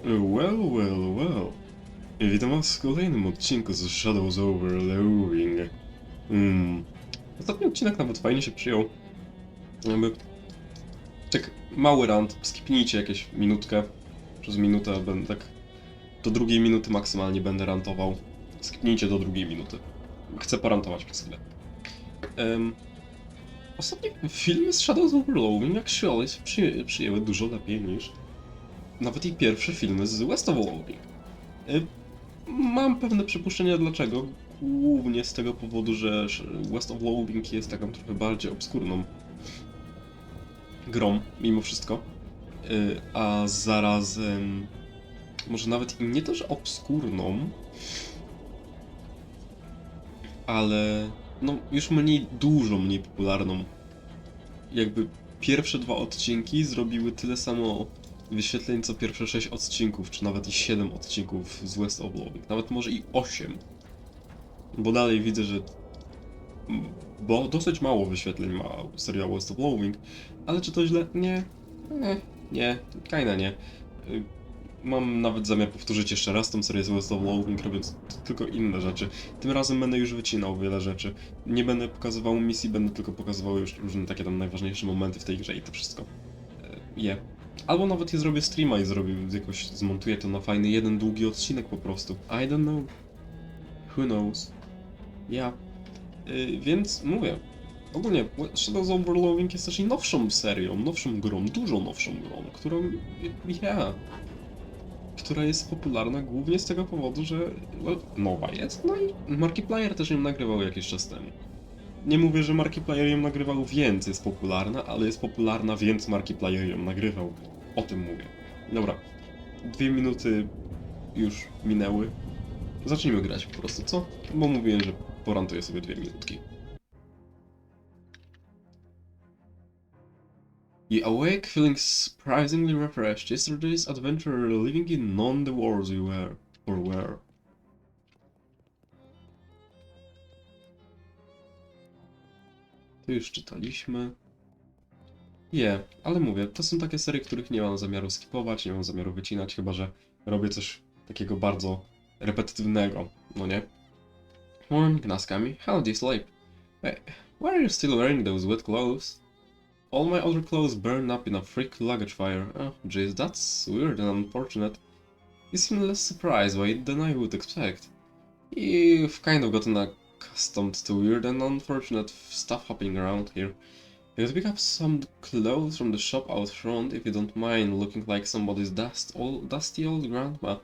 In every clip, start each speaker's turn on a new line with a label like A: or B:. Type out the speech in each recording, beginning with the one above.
A: Well, well, well. Witam was w kolejnym odcinku z Shadows over Loathing. Ostatni odcinek nawet fajnie się przyjął. Jakby... Tak mały rant, skipnijcie jakieś minutkę. Przez minutę będę tak... Do drugiej minuty maksymalnie będę rantował. Skipnijcie do drugiej minuty. Chcę porantować przez chwilę. Ostatnie filmy z Shadows over Loathing actually się przyjęły dużo lepiej niż... Nawet i pierwsze filmy z West of Loathing. Mam pewne przypuszczenia dlaczego. Głównie z tego powodu, że West of Loathing jest taką trochę bardziej obskurną grą, mimo wszystko. A zarazem... Może nawet i nie to, że obskurną, ale... No, już dużo mniej popularną. Jakby pierwsze 2 odcinki zrobiły tyle samo wyświetleń, co pierwsze 6 odcinków, czy nawet i 7 odcinków z West of Loathing. Nawet może i 8. Bo dalej widzę, że... Bo dosyć mało wyświetleń ma serial West of Loathing. Ale czy to źle? Nie. Nie. Kinda nie. Mam nawet zamiar powtórzyć jeszcze raz tą serię z West of Loathing, robiąc tylko inne rzeczy. Tym razem będę już wycinał wiele rzeczy. Nie będę pokazywał misji, będę tylko pokazywał już różne takie tam najważniejsze momenty w tej grze i to wszystko. Albo nawet je zrobię streama i jakoś zmontuję to na fajny jeden długi odcinek po prostu. I don't know. Who knows? Więc mówię. Ogólnie Shadows over Loathing jest też i nowszą serią, nowszą grą, dużo nowszą grą, która jest popularna głównie z tego powodu, że nowa jest, no i Markiplier też ją nagrywał jakiś czas temu. Nie mówię, że Markiplier ją nagrywał, więc jest popularna, ale jest popularna, więc Markiplier ją nagrywał. O tym mówię. Dobra, 2 minuty już minęły. Zacznijmy grać po prostu, co? Bo mówiłem, że porantuję sobie 2 minutki. You awake feeling surprisingly refreshed. Yesterday's adventure living in none the wars you were. To już czytaliśmy. Ale mówię, to są takie serie, których nie mam zamiaru skipować, nie mam zamiaru wycinać, chyba że robię coś takiego bardzo repetytywnego, no nie? Morning, Naskami. How did you sleep? Hey, why are you still wearing those wet clothes? All my other clothes burned up in a freak luggage fire. Oh, jeez, that's weird and unfortunate. You seem less surprised by it than I would expect. You've kind of gotten accustomed to weird and unfortunate stuff happening around here. I could pick up some clothes from the shop out front if you don't mind looking like somebody's dusty old grandma.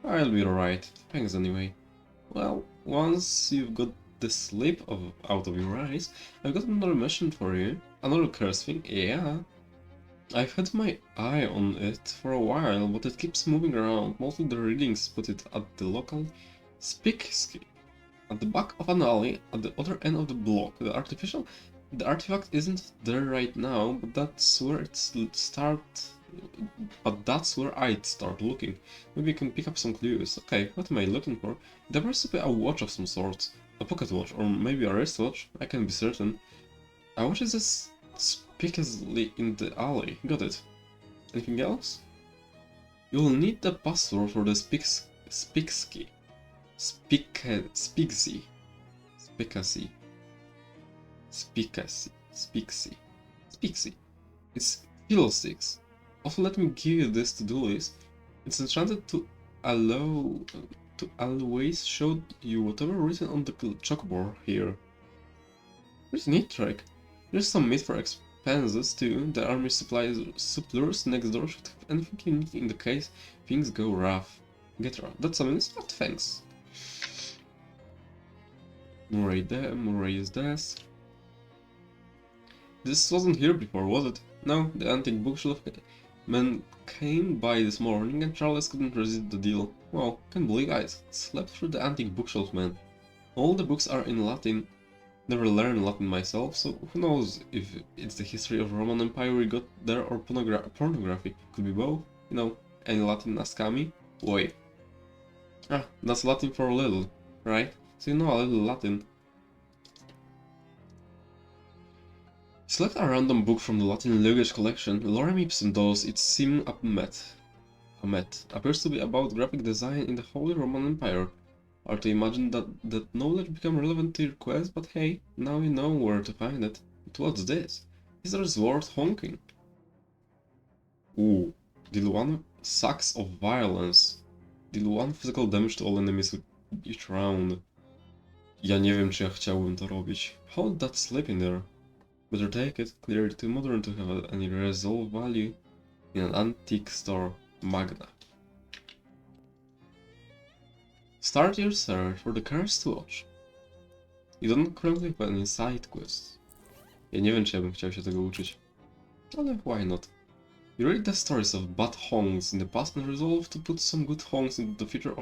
A: I'll be alright. Thanks anyway. Well, once you've got the sleep out of your eyes, I've got another mission for you. Another curse thing, yeah. I've had my eye on it for a while, but it keeps moving around. Most of the readings put it at the local speakeasy, at the back of an alley, at the other end of the block. The artifact isn't there right now, but that's where I'd start looking. Maybe you can pick up some clues. Okay, what am I looking for? There must be a watch of some sort. A pocket watch, or maybe a wristwatch. I can't be certain. A watch is this speakeasy in the alley. Got it. Anything else? You'll need the password for the speakeasy. It's fiddlesticks. Also, let me give you this to-do list. It's enchanted to always show you whatever written on the chalkboard here. There's a neat trick. There's some meat for expenses too. The army suppliers next door should have anything you need in the case things go rough. Get rough. That's a minute. Thanks. Murray's desk. This wasn't here before, was it? No, the antique bookshelf man came by this morning and Charles couldn't resist the deal. Well, can't believe I slept through the antique bookshelf, man. All the books are in Latin. Never learned Latin myself, so who knows if it's the history of Roman Empire we got there or pornography. Could be both. You know, any Latin Naskami? Wait. Ah, that's Latin for little, right? So you know a little Latin. Select a random book from the Latin luggage collection. Lorem ipsum does it seem up met. Hamet. Appears to be about graphic design in the Holy Roman Empire. Hard to imagine that knowledge become relevant to your quest, but hey, now you know where to find it. But what's this? History's worth honking. Ooh. Deal 1 sacks of violence. Deal 1 physical damage to all enemies with each round. Ja nie wiem, czy ja chciałbym to robić. Hold that slip in there. Better take it, clearly too modern to have any resolve value in an antique store. Magna. Start your search for the cars to watch. You don't currently have any side quests. Ja nie wiem, czy ja bym chciał się tego uczyć. Ale why not? You read the stories of bad hongs in the past and resolve to put some good hongs into the future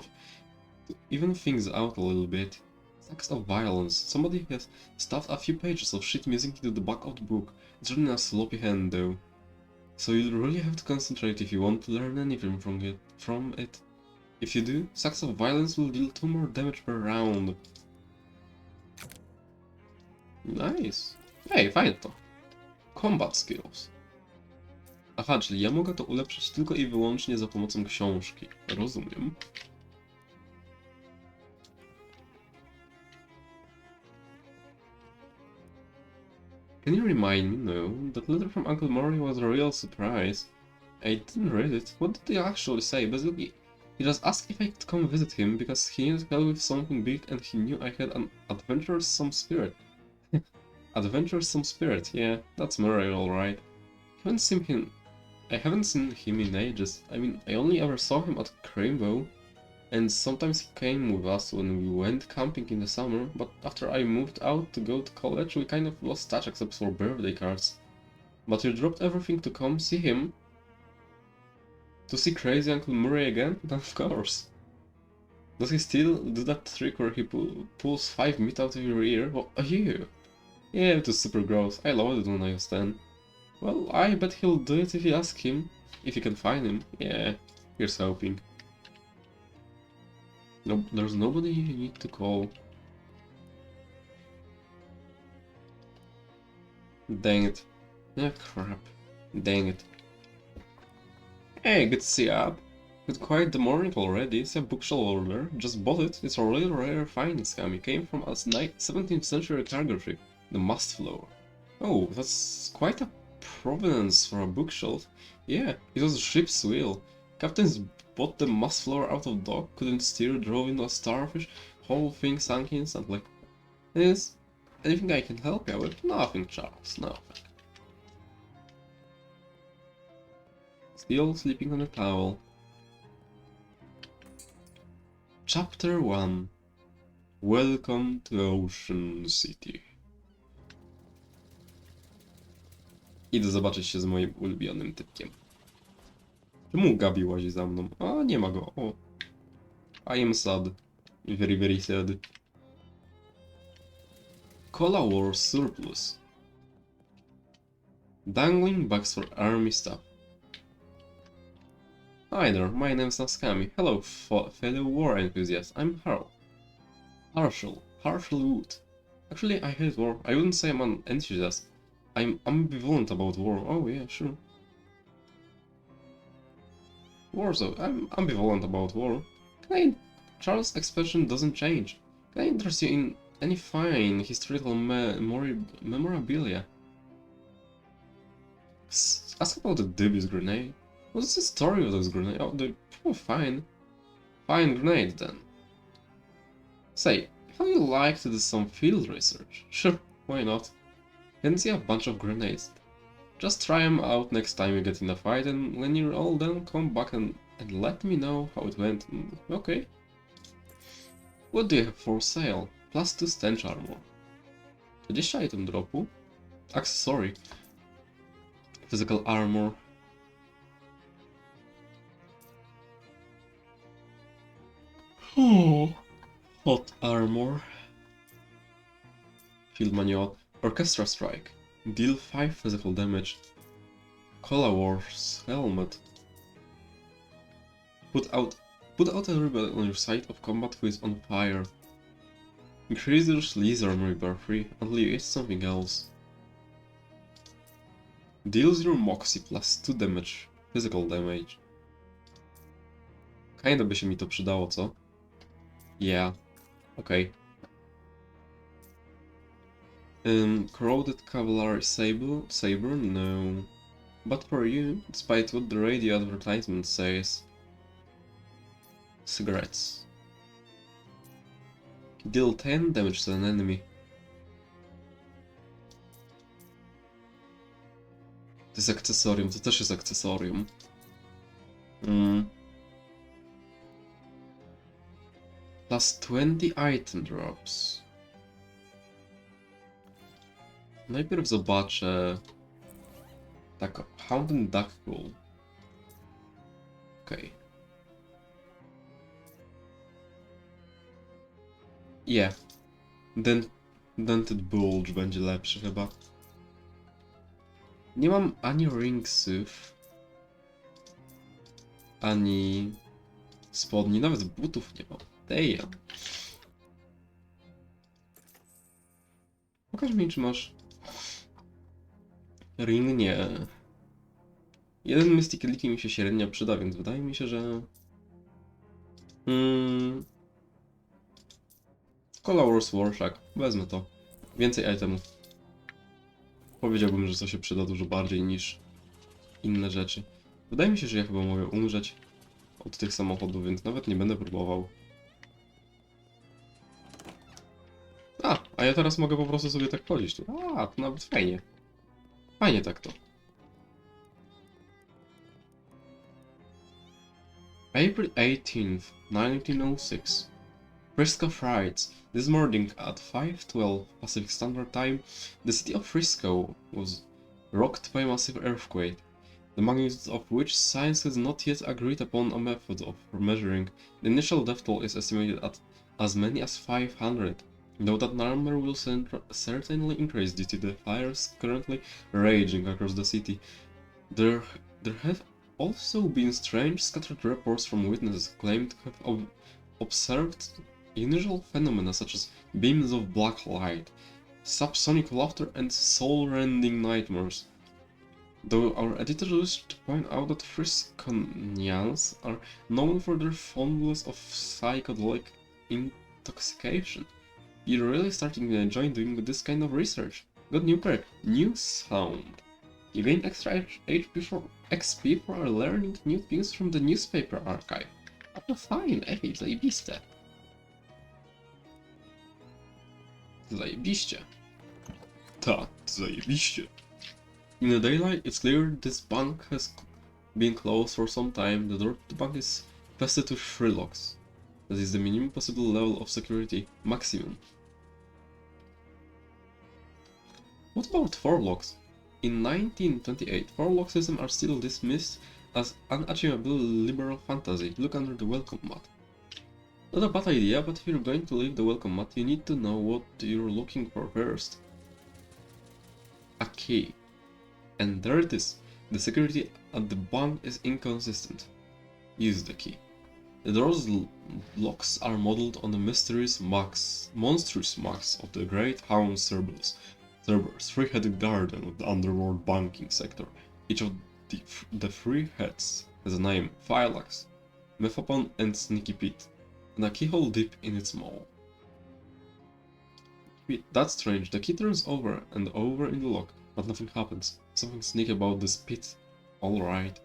A: to even things out a little bit. Stacks of violence. Somebody has stuffed a few pages of shit music into the back of the book. It's written in a sloppy hand though. So you'll really have to concentrate if you want to learn anything from it. If you do, Sacks of Violence will deal 2 more damage per round. Nice. Ej, fajne to. Combat skills. Aha, czyli ja mogę to ulepszyć tylko i wyłącznie za pomocą książki. Rozumiem. Can you remind me? No, that letter from Uncle Murray was a real surprise. I didn't read it. What did he actually say? Basically, he just asked if I could come visit him because he needed help with something big and he knew I had an adventuresome spirit. Adventuresome spirit, yeah, that's Murray alright. I haven't seen him in ages. I mean, I only ever saw him at Crimbo, and sometimes he came with us when we went camping in the summer, but after I moved out to go to college, we kind of lost touch except for birthday cards. But you dropped everything to come see him? To see crazy Uncle Murray again? Of course. Does he still do that trick where he pulls 5 meat out of your ear? Oh, ew. Yeah, it was super gross. I loved it when I was 10. Well, I bet he'll do it if you ask him. If you can find him. Yeah, here's hoping. No, there's nobody you need to call. Dang it. Yeah, crap. Dang it. Hey, good to see you up. Had quite the morning already. It's a bookshelf over there. Just bought it. It's a really rare find, scam. It came from a 17th century cargo ship, the Mast Flower. Oh, that's quite a provenance for a bookshelf. Yeah, it was a ship's wheel. Captains bought the Mast Flower out of dock, couldn't steer, drove into a starfish, whole thing sank instantly. Is anything I can help you with? Nothing, Charles, nothing. Still sleeping on a towel. Chapter 1. Welcome to Ocean City. Idę zobaczyć się z moim ulubionym typkiem. Czemu Gabi łazi za mną? A, nie ma go. O. I am sad. Very, very sad. Cola War Surplus. Dangling bags for army stuff. Hi there, my name's Naskami. Hello, fellow war enthusiast. I'm Harshal Wood. Actually, I hate war. I wouldn't say I'm an enthusiast. I'm ambivalent about war. Oh yeah, sure. War, so I'm ambivalent about war. Charles' expression doesn't change. Can I interest you in any fine historical memorabilia? Ask about the dubious grenade. What's the story of those grenades? Oh, fine. Fine grenade then. Say, how you like to do some field research? Sure, why not? Can see a bunch of grenades. Just try them out next time you get in a fight, and when you're all done, come back and let me know how it went. Okay. What do you have for sale? +2 stench armor. 20 item dropu. Accessory. Physical armor. Oh, hot armor. Field manual. Orchestra strike. Deal 5 physical damage. Cola Wars helmet. Put out everybody on your side of combat who is on fire. Increase your sleaze armor bar 3 until you hit something else. Deals your moxie +2 damage. Physical damage. Kinda by się mi to przydało, co? Yeah. Okej. Corroded Cavalry Saber? No. But for you, despite what the radio advertisement says. Cigarettes. Deal 10 damage to an enemy. To jest akcesorium, to też jest akcesorium. Plus 20 item drops. Najpierw zobaczę... Tak, Hound and Duck Pool. Okej. Yeah. Dented Bulge będzie lepszy chyba. Nie mam ani ringsów, ani spodni, nawet butów nie mam. Damn. Pokaż mi, czy masz... Ring? Nie. Jeden Mystic Elite mi się średnio przyda, więc wydaje mi się, że... Color's Warshak. Wezmę to. Więcej itemów. Powiedziałbym, że to się przyda dużo bardziej niż inne rzeczy. Wydaje mi się, że ja chyba mogę umrzeć od tych samochodów, więc nawet nie będę próbował. A ja teraz mogę po prostu sobie tak chodzić tu. To nawet fajnie. Fajnie tak to. April 18th, 1906. Frisco Fridays. This morning at 5:12 Pacific Standard Time, the city of Frisco was rocked by a massive earthquake, the magnitude of which science has not yet agreed upon a method of measuring. The initial death toll is estimated at as many as 500, though that number will certainly increase due to the fires currently raging across the city. There have also been strange scattered reports from witnesses claimed to have observed unusual phenomena such as beams of black light, subsonic laughter, and soul-rending nightmares. Though our editor wished to point out that Frisconians are known for their fondness of psychedelic intoxication, you're really starting to enjoy doing this kind of research. Got new perk, new sound. You gain extra XP for learning new things from the newspaper archive. Oh fine, ej, zajebiste. Zajebiście. Zajebiście. In the daylight, it's clear this bank has been closed for some time. The door to the bank is vested with 3 locks. That is the minimum possible level of security. Maximum. What about 4 locks? In 1928, 4 lock systems are still dismissed as unachievable liberal fantasy. Look under the welcome mat. Not a bad idea, but if you're going to leave the welcome mat, you need to know what you're looking for first. A key. And there it is. The security at the bank is inconsistent. Use the key. The door's locks are modeled on the monstrous marks of the great hound Cerberus, 3-headed guardian of the underworld banking sector. Each of the 3 heads has a name: Phylax, Mephopon, and Sneaky Pete, and a keyhole deep in its maw. That's strange. The key turns over and over in the lock, but nothing happens. Something sneaky about this pit. Alright.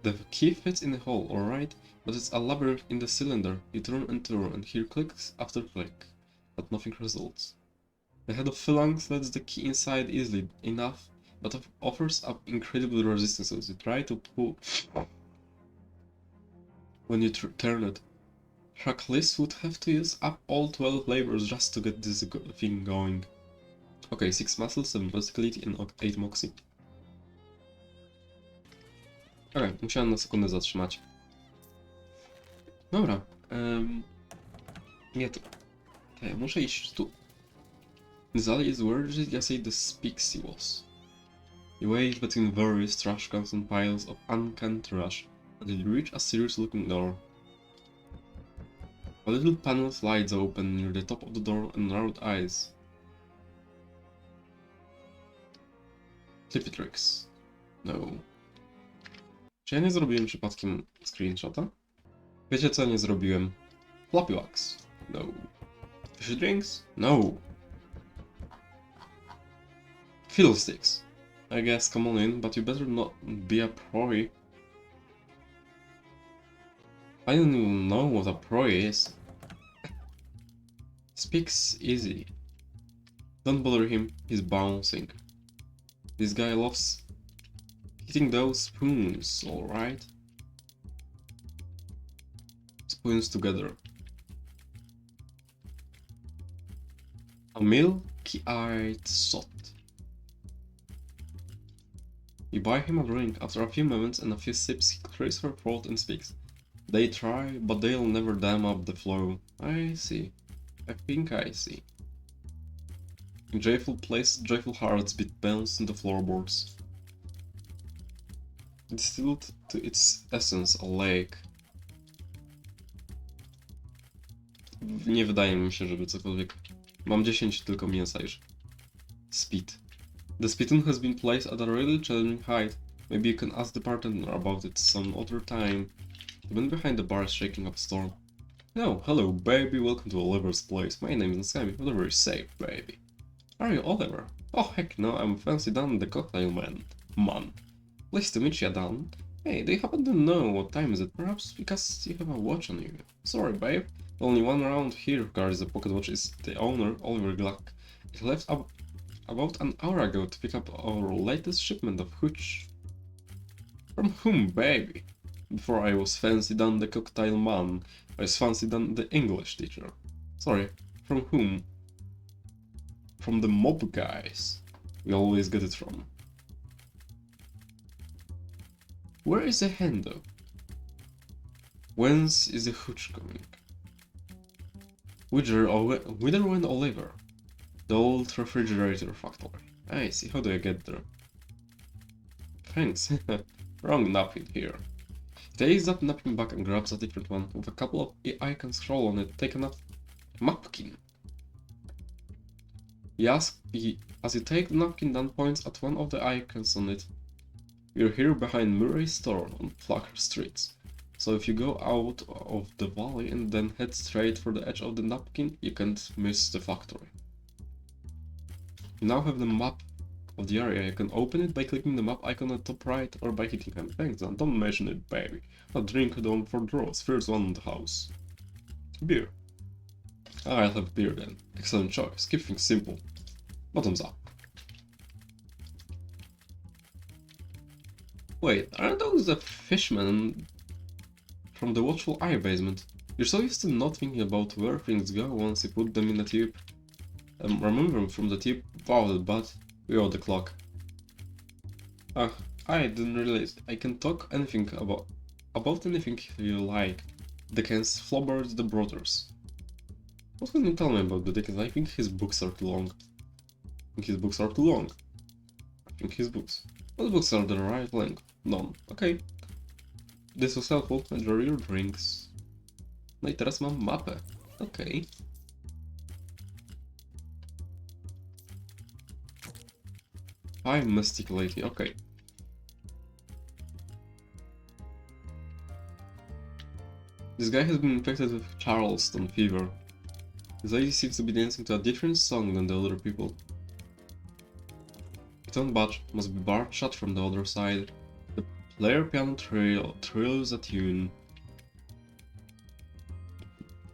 A: The key fits in the hole, alright, but it's a labyrinth in the cylinder. You turn and hear clicks after click, but nothing results. The head of Phalanx lets the key inside easily enough, but offers up incredible resistance as you try to pull. When you turn it, Heracles would have to use up all 12 labors just to get this thing going. Okay, 6 muscle, 7 versatility and 8 moxie. Okej, musiałem na sekundę zatrzymać. Dobra. Nie tu. Ja muszę iść tu. Zali is where Jesse the Spixie was. You wait between various trash cans and piles of uncanny trash until you reach a serious looking door. A little panel slides open near the top of the door and narrowed eyes. Flippy tricks. No. Czy ja nie zrobiłem przypadkiem screenshota? Wiecie co nie zrobiłem? Floppy wax. No. Fishy drinks? No. Fiddlesticks. I guess come on in, but you better not be a proi. I don't even know what a proi is. Speaks easy. Don't bother him, he's bouncing. This guy loves hitting those spoons, alright? Spoons together. A milky-eyed sot. You buy him a drink. After a few moments and a few sips, he clears her throat and speaks. They try, but they'll never dam up the flow. I see. I think I see. In joyful place, joyful hearts beat bounce in the floorboards. Distilled to its essence a lake. Nie wydaje mi się, żeby cokolwiek... Mam 10 tylko mięsa już. Speed. The spittoon has been placed at a really challenging height. Maybe you can ask the bartender about it some other time. The man behind the bar is shaking up a storm. No, hello baby, welcome to Oliver's place. My name is Sammy. Oliver is safe, baby. Are you Oliver? Oh heck no, I'm Fancy Dan, the cocktail man. Pleased to meet you, Dan. Hey, do you happen to know what time is it? Perhaps because you have a watch on you. Sorry, babe. The only one around here who carries a pocket watch is the owner, Oliver Gluck. He left about an hour ago to pick up our latest shipment of hooch. From whom, baby? Before I was Fancy Dan the cocktail man, I was Fancy Dan the English teacher. Sorry, from whom? From the mob guys. We always get it from. Where is the hen though? Whence is the hooch coming? Whither went Oliver? The old refrigerator factory. I see, how do I get there? Thanks. Wrong napkin here. He takes that napkin back and grabs a different one. With a couple of icons scroll on it, take a napkin. As you take the napkin, Dan points at one of the icons on it. We're here behind Murray's store on Flacker Street. So if you go out of the valley and then head straight for the edge of the napkin, you can't miss the factory. You now have the map of the area. You can open it by clicking the map icon at the top right or by hitting him. Thanks, Dan. Don't mention it, baby. A drink down for draws. First one in the house. Beer. I'll have beer then. Excellent choice. Keep things simple. Bottoms up. Wait, aren't those the fishmen from the Watchful Eye basement? You're so used to not thinking about where things go once you put them in a tube. Remember them from the tube? Wow, but we owe the clock. Ah, I didn't realize I can talk anything about anything you like. Dickens, Flaubert, the Brothers. What can you tell me about the Dickens? I think his books are too long. I think his books. What books are the right length? None. Okay. This was helpful. Enjoy your drinks. No i teraz mam mapę. Okay. I'm Mystic Lady. Okay. This guy has been infected with Charleston fever. This lady seems to be dancing to a different song than the other people. Don't budge, must be barred shut from the other side. The player piano trills a tune.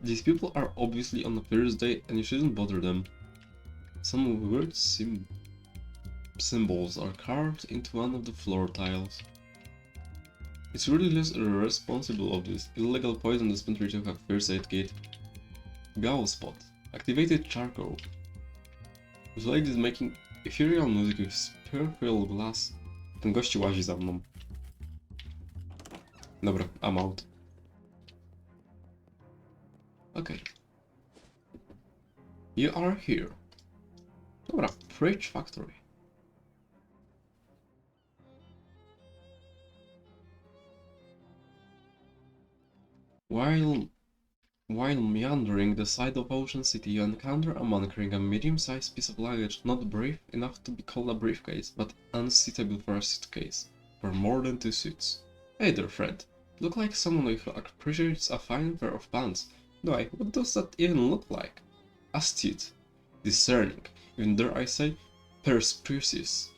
A: These people are obviously on a Thursday and you shouldn't bother them. Some weird symbols are carved into one of the floor tiles. It's really less irresponsible of this. Illegal poison dispensary to have first aid kit. Ghoul spot. Activated charcoal. This lady is making ethereal music with spear-filled glass. Ten gościu łazi za mną. Dobra, I'm out. Okay. You are here. Dobra, Fridge Factory. While meandering the side of Ocean City, you encounter a man carrying a medium-sized piece of luggage, not brief enough to be called a briefcase, but unsuitable for a suitcase, for more than 2 suits. Hey there, friend. Look like someone who appreciates a fine pair of pants. Why, what does that even look like? Astute, discerning, even dare I say, perspicuous.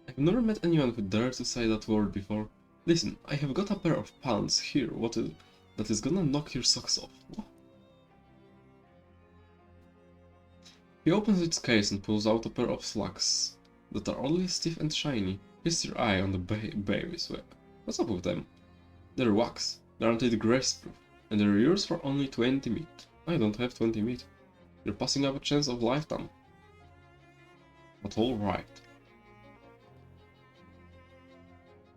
A: I've never met anyone who dared to say that word before. Listen, I have got a pair of pants here, that is gonna knock your socks off. What? He opens its case and pulls out a pair of slacks that are oddly stiff and shiny. Feast your eye on the baby's web. What's up with them? They're wax, guaranteed grease-proof, and they're yours for only 20 meat. I don't have 20 meat. You're passing up a chance of lifetime. But alright.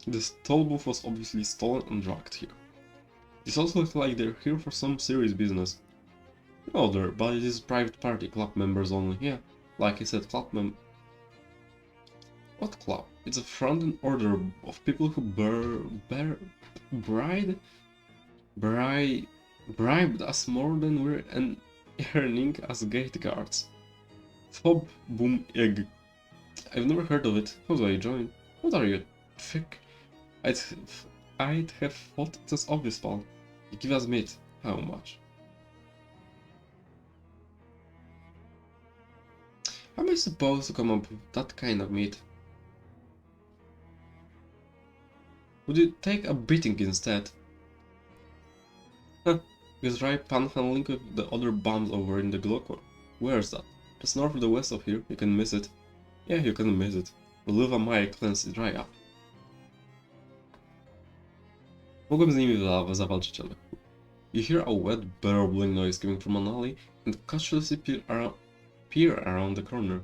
A: This toll booth was obviously stolen and dragged here. This also looks like they're here for some serious business. No, there, but it is private party, club members only. Yeah, like I said, club What club? It's a front-end order of people who bribed us more than we're earning as gate guards. Fob boom egg. I've never heard of it. How do I join? What are you, trick? I'd have thought it was obvious, pal. You give us meat. How much? How am I supposed to come up with that kind of meat? Would you take a beating instead? Huh, because try panhandling with the other bums over in the Glockor. Where's that? Just north of the west of here, you can miss it. Yeah, you can miss it. Live a mile cleanse it dry up. Mogłem z nimi zawalczyć, ale... You hear a wet, burbling noise coming from an alley and cautiously peer around the corner.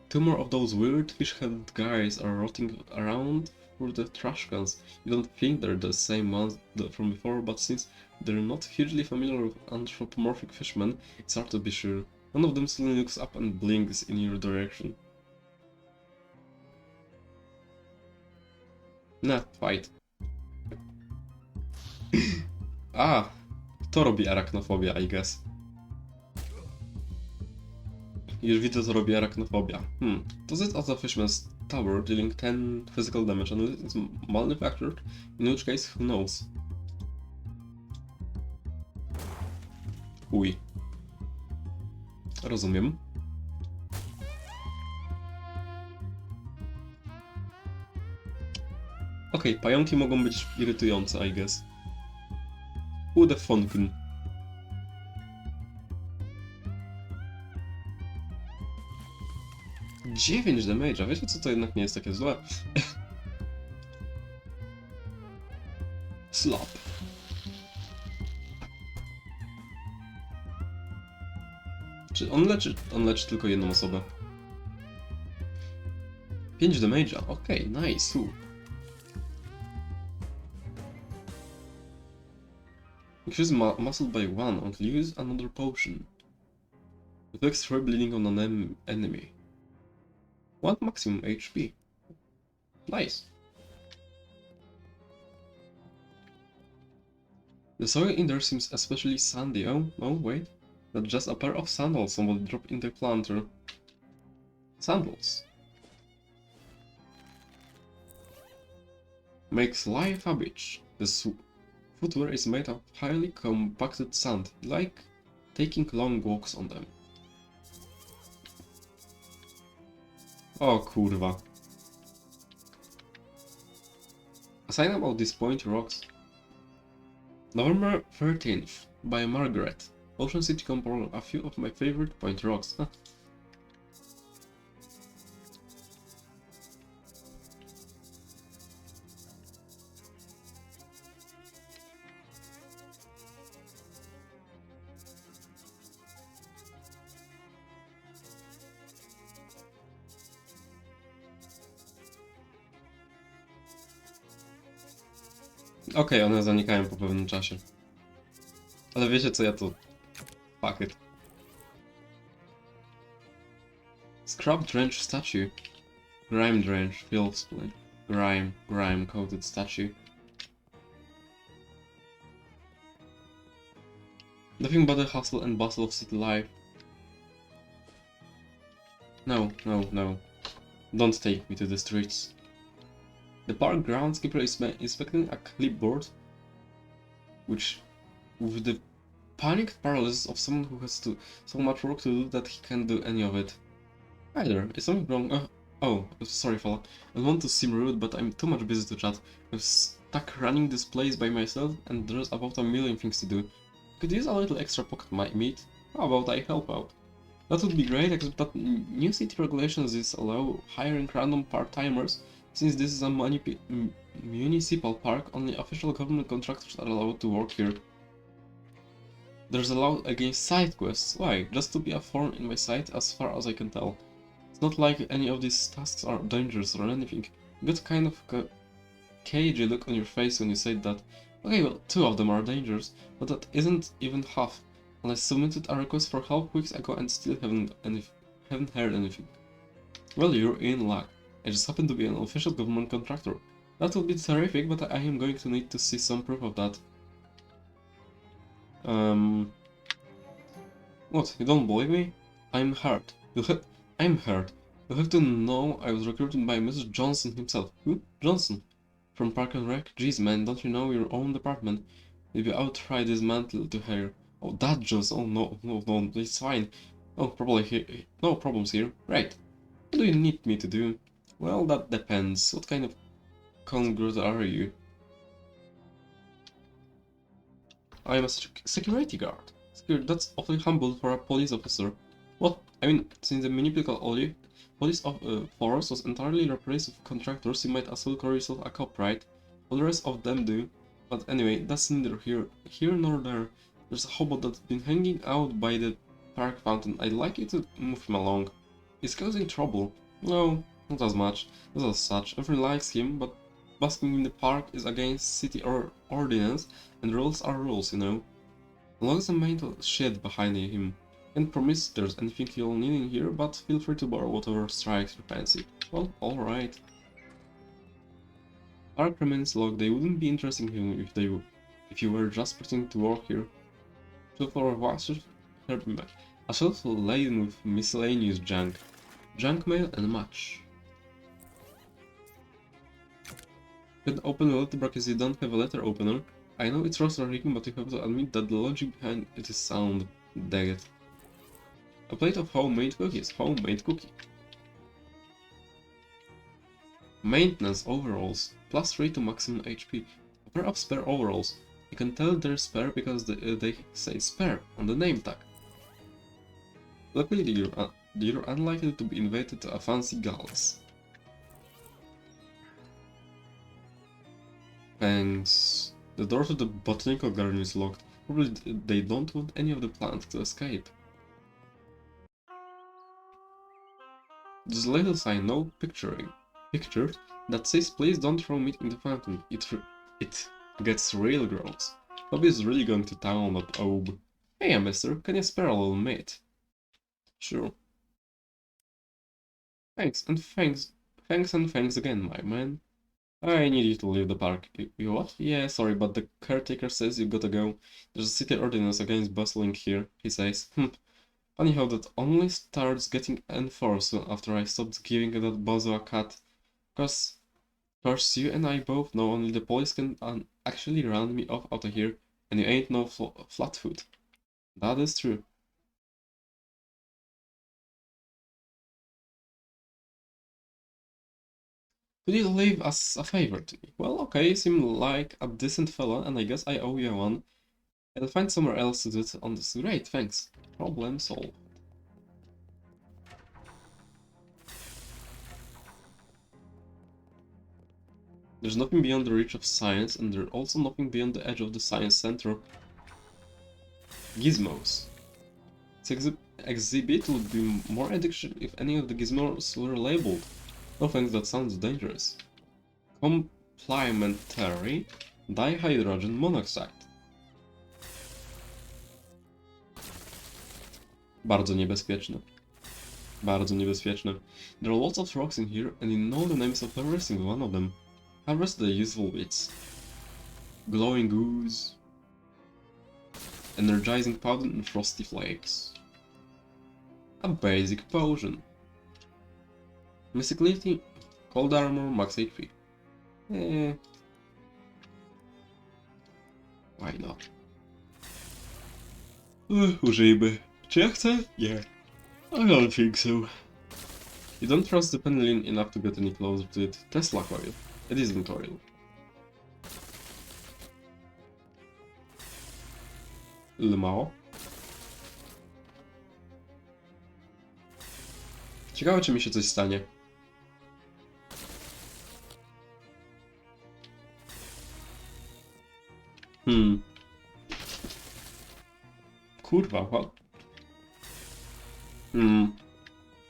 A: Two more of those weird fish-headed guys are rotting around through the trash cans. You don't think they're the same ones from before, but since they're not hugely familiar with anthropomorphic fishmen, it's hard to be sure. One of them suddenly looks up and blinks in your direction. Nah, fight. To robi arachnofobia, I guess. Już widzę, co robi arachnofobia. Does it as a fishman's tower, dealing 10 physical damage unless it's manufactured, in which case, who knows? Uj. Rozumiem. Okej, pająki mogą być irytujące, I guess. Who the funkin? Dziewięć damage'a, wiecie co, to jednak nie jest takie złe. Slap. Czy on leczy? On leczy tylko jedną osobę. 5 damage'a, okej, nice. Increase muscle by 1 until use another potion. Reflects 3 bleeding on an enemy. 1 maximum HP. Nice. The soil in there seems especially sandy. Oh, no, wait. That's just a pair of sandals someone dropped in the planter. Sandals. Makes life a bitch. The footwear is made of highly compacted sand, like taking long walks on them. O kurwa. A sign about these pointy rocks. November 13th, by Margaret. Ocean City compiled a few of my favorite pointy rocks. Huh. Okej, one zanikają po pewnym czasie. Ale wiecie co, ja to... Fuck it. Scrub Drench Statue. Grime Drench, Filth Split. Grime Coated Statue. Nothing but the hustle and bustle of city life. No. Don't take me to the streets. The park groundskeeper is inspecting a clipboard, which, with the panicked paralysis of someone who has so much work to do that he can't do any of it. Hi there, is something wrong? Oh, sorry fella. I don't want to seem rude, but I'm too much busy to chat. I'm stuck running this place by myself, and there's about a million things to do. Could use a little extra pocket meat? How about I help out? That would be great, except that new city regulations allow hiring random part-timers. Since this is a municipal park, only official government contractors are allowed to work here. There's a law against side quests. Why? Just to be a thorn in my side, as far as I can tell. It's not like any of these tasks are dangerous or anything. You got kind of cagey look on your face when you said that. Okay, well, 2 of them are dangerous, but that isn't even half. And I submitted a request for help weeks ago and still haven't heard anything. Well, you're in luck. I just happen to be an official government contractor. That would be terrific, but I am going to need to see some proof of that. What? You don't believe me? I'm hurt. I'm hurt. You have to know I was recruited by Mr. Johnson himself. Who? Johnson? From Park and Rec? Jeez, man, don't you know your own department? Maybe outright dismantled to hire. Oh, that Johnson. Oh, no, it's fine. Oh, probably no problems here. Right. What do you need me to do? Well, that depends. What kind of congruent are you? I am a security guard. That's awfully humble for a police officer. What? I mean, since the municipal police force was entirely replaced with contractors, you might as well call yourself a cop, right? Well, the rest of them do. But anyway, that's neither here nor there. There's a hobo that's been hanging out by the park fountain. I'd like you to move him along. He's causing trouble. No, not as much. Not as such. Everyone likes him, but busking in the park is against city ordinance, and rules are rules, you know. As long as the mental shit behind him. Can't promise there's anything you'll need in here, but feel free to borrow whatever strikes your fancy. Well, alright. Park remains locked. They wouldn't be interested in him if you were just pretending to work here. So for a shelf laden with miscellaneous junk mail and much. Can't open the letter because you don't have a letter opener. I know it's frustrating, but you have to admit that the logic behind it is sound. Dang it. A plate of homemade cookies. Homemade cookie. Maintenance overalls. +3 to maximum HP. A pair of spare overalls. You can tell they're spare because they say spare on the name tag. Luckily, you're unlikely to be invited to a fancy gals. Thanks. The door to the botanical garden is locked. Probably they don't want any of the plants to escape. There's a little sign, no picture, that says please don't throw meat in the fountain. It gets real gross. Bobby is really going to town on that orb. Hey mister, can you spare a little meat? Sure. Thanks again, my man. I need you to leave the park. You what? Yeah, sorry, but the caretaker says you gotta go. There's a city ordinance against bustling here, he says. Funny how that only starts getting enforced after I stopped giving that bozo a cut. Cause you and I both know only the police can actually round me off out of here, and you ain't no flatfoot. That is true. Could you leave us a favor to me? Well, okay, you seem like a decent fella, and I guess I owe you one. I'll find somewhere else to do it on this. Great, thanks. Problem solved. There's nothing beyond the reach of science, and there's also nothing beyond the edge of the science center. Gizmos. This exhibit would be more addiction if any of the gizmos were labeled. No thanks, that sounds dangerous. Complementary dihydrogen monoxide. Bardzo niebezpieczne. Bardzo niebezpieczne. There are lots of rocks in here, and you know the names of every single one of them. Harvest the useful bits. Glowing ooze. Energizing powder and frosty flakes. A basic potion. Mysticality, cold armor, max HP. Why not? Użyjmy. Czy ja chcę? Nie. I don't think so. You don't trust the pendulum enough to get any closer to it. Tesla coil. Edison coil. Mało. Ciekawe, czy mi się coś stanie. Kurwa, what?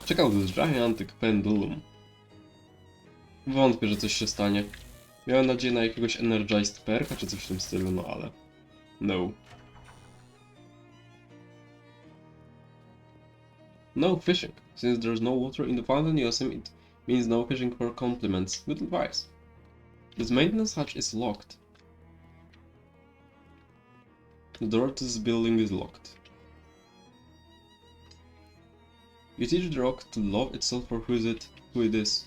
A: Check out this gigantic pendulum. Wątpię, że coś się stanie. Miałem nadzieję na jakiegoś energized perka czy coś w tym stylu, no ale... No. No fishing. Since there's no water in the fountain you assume it means no fishing for compliments. Good advice. This maintenance hatch is locked. The door to this building is locked. You teach the rock to love itself for who it is.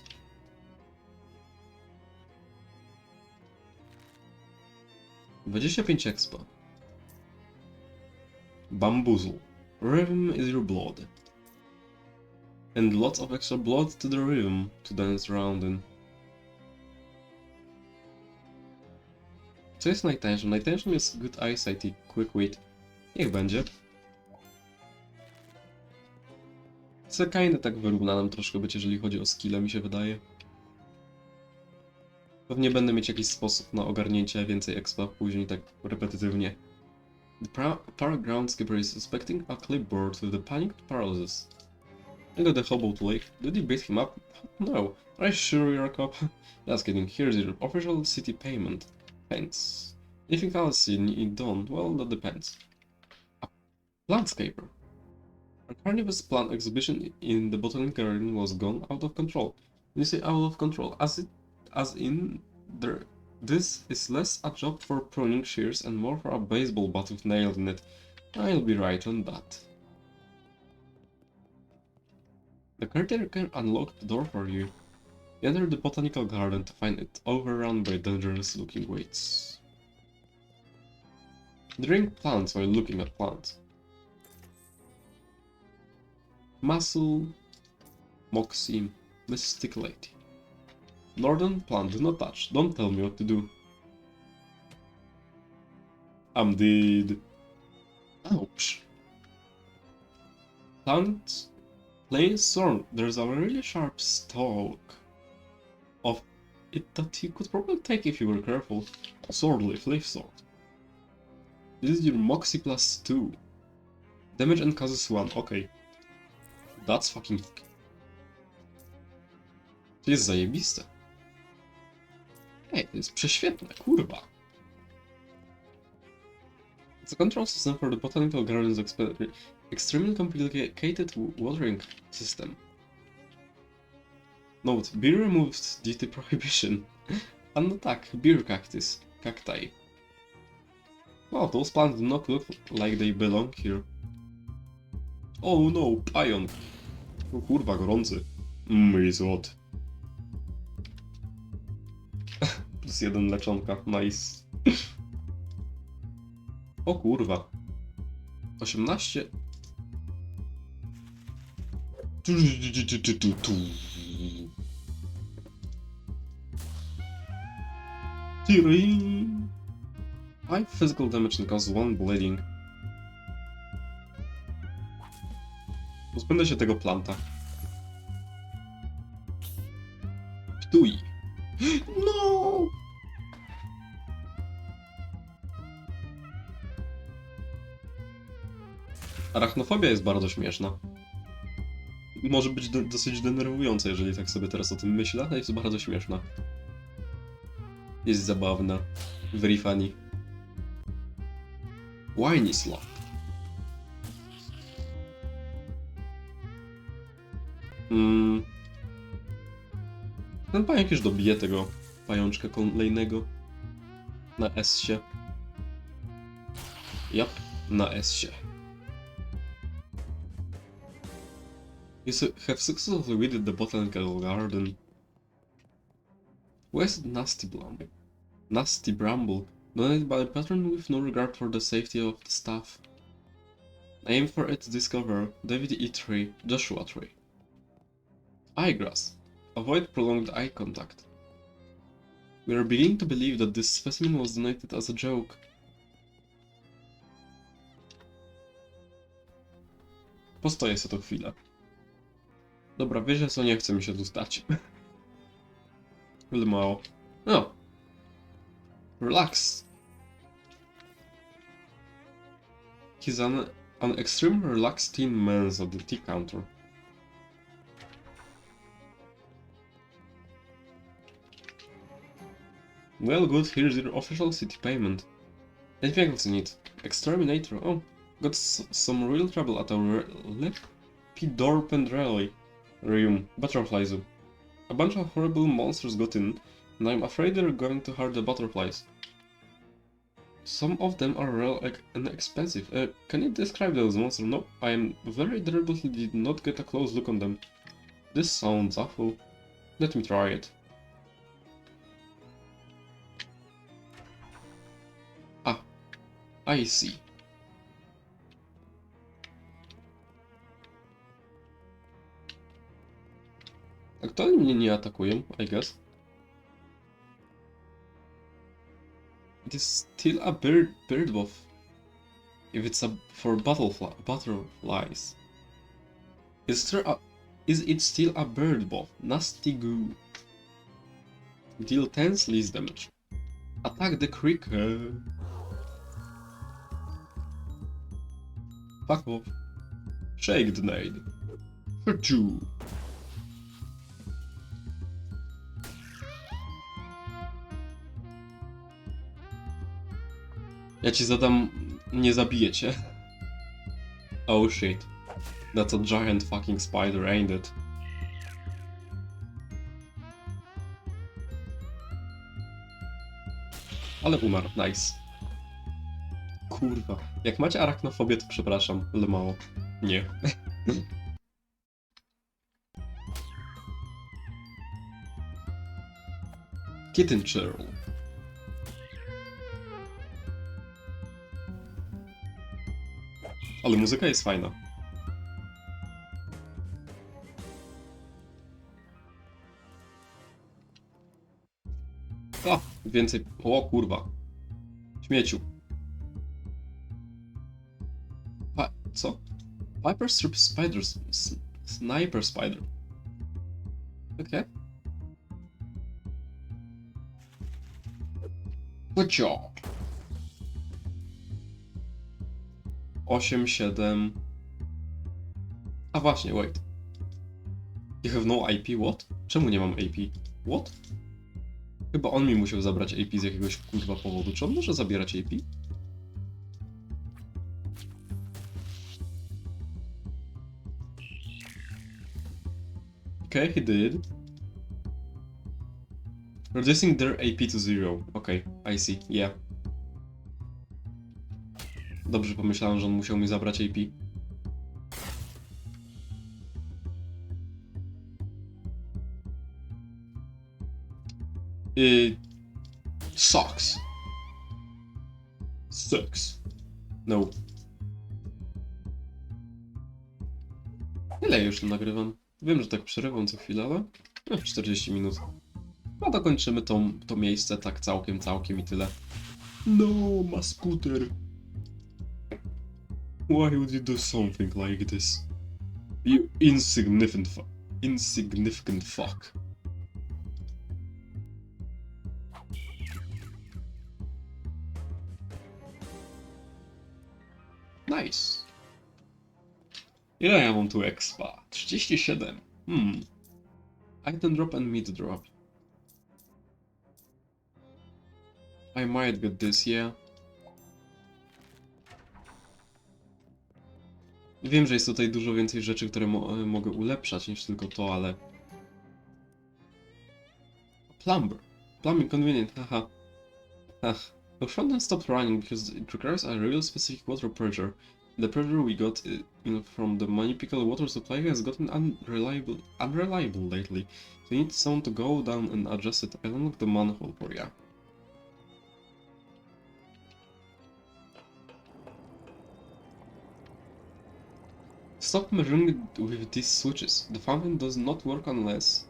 A: $25 expa. Bamboozle. Rhythm is your blood. And lots of extra blood to the rhythm to dance around in. Co jest najtańszym? Najtańszym jest good eyesight i quick wit. Niech będzie. Chcę kinda tak wyrównanym troszkę być, jeżeli chodzi o skille, mi się wydaje. Pewnie będę mieć jakiś sposób na ogarnięcie więcej expa później tak repetytywnie. The paragroundskeeper is suspecting a clipboard with the panicked paralysis. I got the hobo to lake. Did you beat him up? No. Are you sure you're a cop? Just kidding. Here's your official city payment. Thanks. Anything else you need done? Well, that depends. A plantscaper. Our carnivorous plant exhibition in the botanic garden was gone out of control. When you say out of control, this is less a job for pruning shears and more for a baseball bat with nails in it. I'll be right on that. The caretaker can unlock the door for you. You enter the botanical garden to find it overrun by dangerous-looking weights. Drink plants while looking at plants. Muscle, Moxie, Mystic Lady. Northern plant, do not touch. Don't tell me what to do. I'm dead. Ouch. Plant, plain thorn. There's a really sharp stalk of it that you could probably take if you were careful. Sword leaf sword. This is your Moxie plus 2. Damage and causes 1, okay. That's fucking... To jest zajebiste. Ej, to jest prześwietne, kurwa. The control system for the botanical gardens is extremely complicated watering system. Note, beer removed due to prohibition. A no tak, beer cactus, cacti. Wow, those plants do not look like they belong here. Oh no, pająk. O kurwa, gorący. Jest hot. Plus 1 leczonka, nice. O kurwa. 18. Tyring. 5 physical damage and cause 1 bleeding. Pozbędę się tego planta. Ptuj. No! Arachnofobia jest bardzo śmieszna. Może być dosyć denerwująca, jeżeli tak sobie teraz o tym myślę, ale jest bardzo śmieszna. Jest zabawna. Very funny. Whiny slot. Ten pająk już dobije tego pajączka kolejnego. Na S-sie. Yep, na S-sie. You have successfully weeded the botanical garden. West Nasty Bramble. Donated by a patron with no regard for the safety of the staff. Name for its discoverer, David E. Tree, Joshua Tree. Eyegrass. Avoid prolonged eye contact. We are beginning to believe that this specimen was donated as a joke. Postoję sobie to chwilę. Dobra, wiecie co, nie chce mi się tu stać. Ale mało. No. Relax. He's an extreme relaxed teen man at the tea counter. Well, good, here's your official city payment. Anything else you need? Exterminator, oh. Got some real trouble at our Lepidorpendrelli room, Butterfly Zoo. A bunch of horrible monsters got in, and I'm afraid they're going to hurt the butterflies. Some of them are real and expensive. Can you describe those monsters? No, I am very deliberately did not get a close look on them. This sounds awful. Let me try it. Ah, I see. Aktualnie mnie nie atakują, I guess. It is still a bird wolf. If it's for butterflies. Is it still a bird wolf? Nasty goo. Deal 10 least damage. Attack the cricket. Fuck off. Shake the nade. Achoo. Ja ci zadam... nie zabiję cię. Oh shit. That's a giant fucking spider, ain't it? Ale umarł, nice. Kurwa. Jak macie arachnofobię, to przepraszam, ale mało. Nie. Kitten Churl. Ale muzyka jest fajna. O, więcej... O kurwa. Śmieciu. Co? Piper Strip Spiders... Sniper Spider. Okej. Good job. 8, 7... A właśnie, wait. You have no IP, what? Czemu nie mam AP? What? Chyba on mi musiał zabrać AP z jakiegoś kurwa powodu. Czy on może zabierać AP? Okay, he did. Reducing their AP to 0. Okay, I see, yeah. Dobrze pomyślałem, że on musiał mi zabrać AP. Sucks. Sucks. No. Ile już to nagrywam? Wiem, że tak przerywam co chwilę, ale... 40 minut. A dokończymy to miejsce tak całkiem i tyle. No, ma skuter. Why would you do something like this? You insignificant fuck. Nice. Ile ja mam tu expa? 37. Item drop and meat drop. I might get this, yeah. Wiem, że jest tutaj dużo więcej rzeczy, które mogę ulepszać niż tylko to, ale... Plumbing convenient, haha. The front end stopped running because it requires a real specific water pressure. The pressure we got in from the municipal water supply has gotten unreliable lately. So we need someone to go down and adjust it. I unlock the manhole for ya. Stop measuring with these switches. The fountain does not work unless...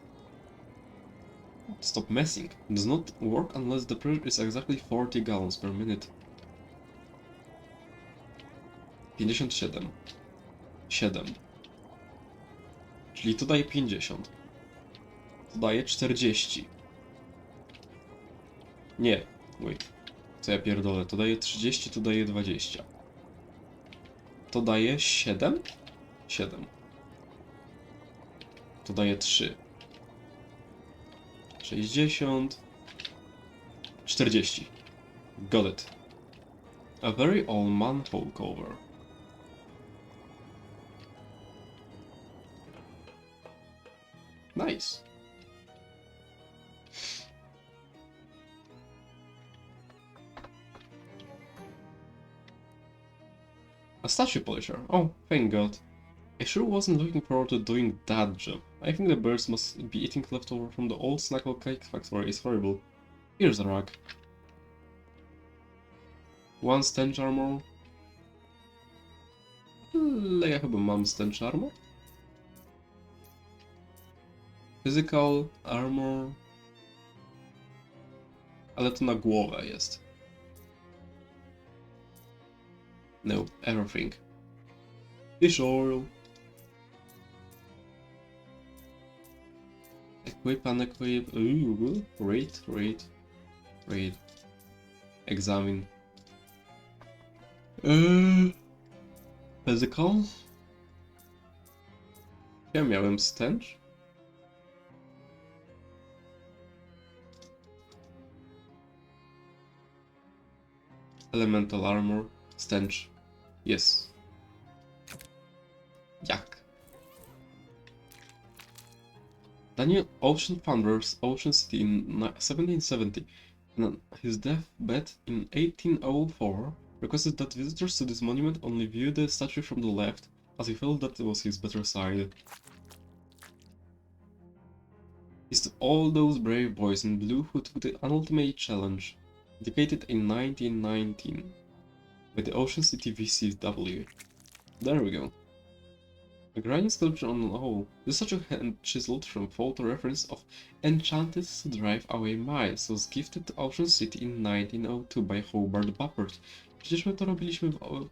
A: Stop messing. Does not work unless the pressure is exactly 40 gallons per minute. 57. 7. Czyli to daje 50. To daje 40. Nie. Wait. Co ja pierdolę? To daje 30, to daje 20. To daje 7? 7. To daje 3. 60. 40. Got it. A very old manhole cover. Nice. A statue polisher. Oh, thank God. I sure wasn't looking forward to doing that job. I think the birds must be eating leftover from the old Snackle Cake Factory. It's horrible. Here's a rag. 1 stench armor. Ale ja chyba mam stench armor. Physical armor. Ale to na głowę jest. No, everything. Fish oil. Equip and equip. Ooh, rate. Examine. Physical? Ja miałem stench? Elemental armor. Stench. Yes. Jak? Daniel Ocean founders Ocean City in 1770, and on his deathbed in 1804 requested that visitors to this monument only view the statue from the left, as he felt that it was his better side. It's to all those brave boys in blue who took the ultimate challenge, dedicated in 1919 by the Ocean City VCW. There we go. A granite sculpture on the wall. This statue hand chiseled from photo reference of Enchanted to Drive Away Miles was gifted to Ocean City in 1902 by Hobart Buppert. Przecież my to robiliśmy w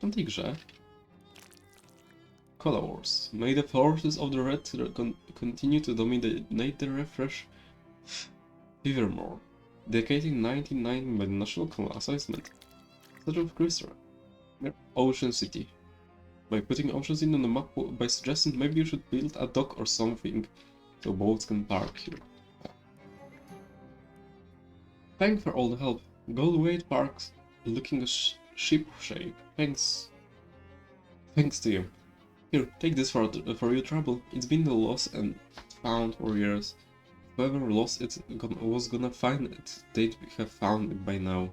A: tamtej grze. Color Wars. May the forces of the red continue to dominate the refresh Livermore. Dedicated in 1990 by the National Assessment. Statue of Crystal. Ocean City. By putting Ocean City on the map by suggesting maybe you should build a dock or something so boats can park here. Thanks for all the help. Goldwade Park's looking a ship shape. Thanks to you. Here, take this for your trouble. It's been the lost and found for years. Whoever lost it was gonna find it. They'd have found it by now.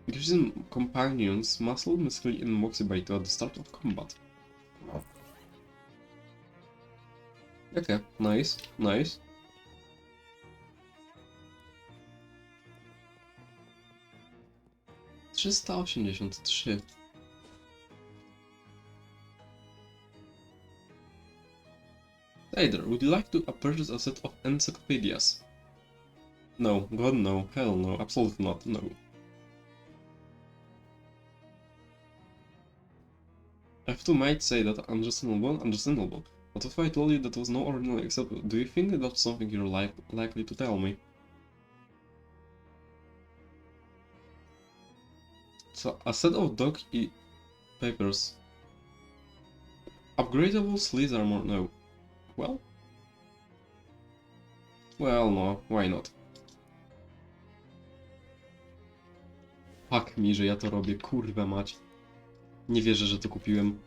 A: Increasing companions, muscle, mystery, and moxie bite at the start of combat. Okay, nice. 383. Hey there, would you like to purchase a set of encyclopedias? No, God no, hell no, absolutely not, no. F2 might say that understandable, but if I told you that was no original except, do you think that's something you're likely to tell me? So, a set of dog papers. Upgradable sleaze armor, no. Well, no, why not? Fuck mi, że ja to robię, kurwa mać. Nie wierzę, że to kupiłem.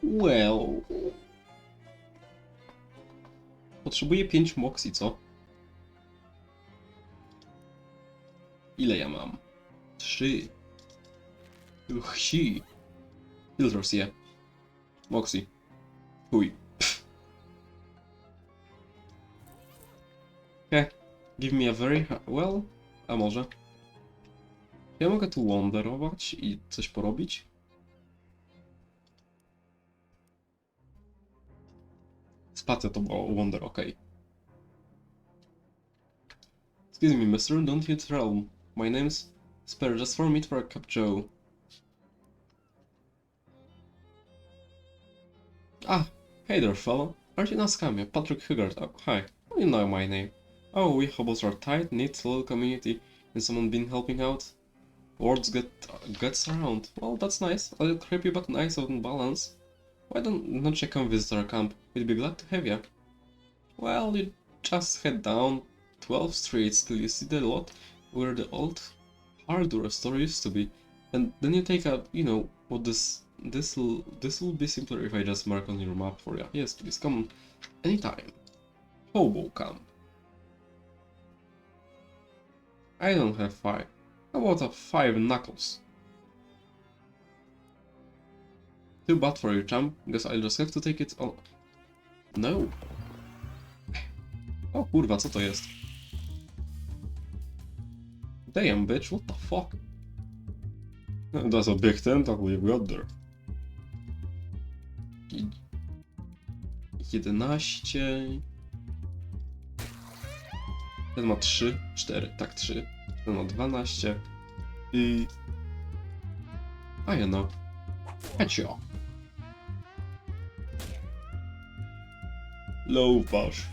A: Well... Potrzebuję 5 moksy, co? Ile ja mam? 3. Uchsi. Filters, je. Moxie. Chuj. Okay. Give me a very... well... A może? Ja mogę tu wanderować i coś porobić? Spacja to było wonder, okej. Excuse me, mister, don't hit realm. My name's Spare, just for meat for a cup Joe. Ah, hey there, fellow. Aren't you Naskamia? Patrick Hugard. Oh, hi. You know my name. Oh, we hobos are tight, neat little community, and someone been helping out? Words gets around. Well, that's nice. A little creepy but nice on balance. Why don't you come visit our camp? We'd be glad to have you. Well, you just head down 12 streets till you see the lot where the old hardware store used to be, and then you take a, you know, what this will be simpler if I just mark on your map for you. Yes, please come anytime. Hobo camp. I don't have 5. How about a 5 knuckles? Too bad for you, champ. Guess I'll just have to take it all. No. O kurwa, co to jest? Damn, bitch, what the fuck? That's a big tentacle you've got there. 11... Ten ma 3, 4, tak 3. Ten ma 12. I... A ja no. Hecio. Loafarz.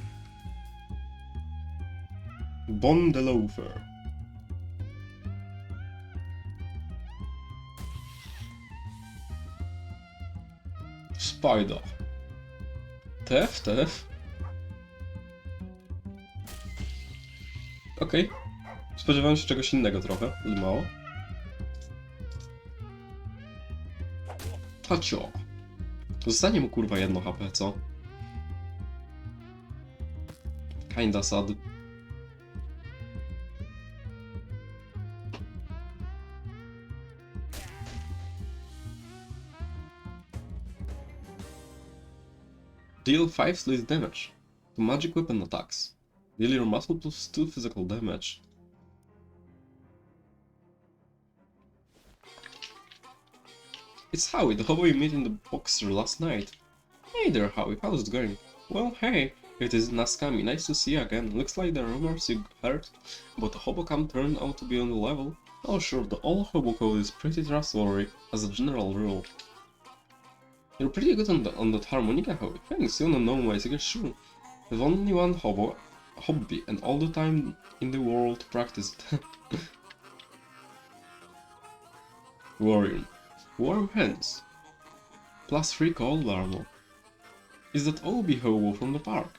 A: Bon the Loafer. Spider. Tef. Okej. Spodziewałem się czegoś innego trochę, ale mało. Hacio. Zostanie mu kurwa 1 HP, co? Kinda sad. Deal 5 less damage to magic weapon attacks. Deal your muscle plus 2 physical damage. It's Howie, the hobo you met in the boxer last night. Hey there, Howie, how's it going? Well, hey, it is Naskami, nice to see you again. Looks like the rumors you heard about the hobo camp turned out to be on the level. Oh sure, the old hobo code is pretty trustworthy, as a general rule. You're pretty good on that harmonica, Howie. Thanks, you don't know my secret, sure. There's only one hobby, and all the time in the world to practice it. Warrior. Warm hands. Plus 3 cold armor. Is that Obi hobo from the park?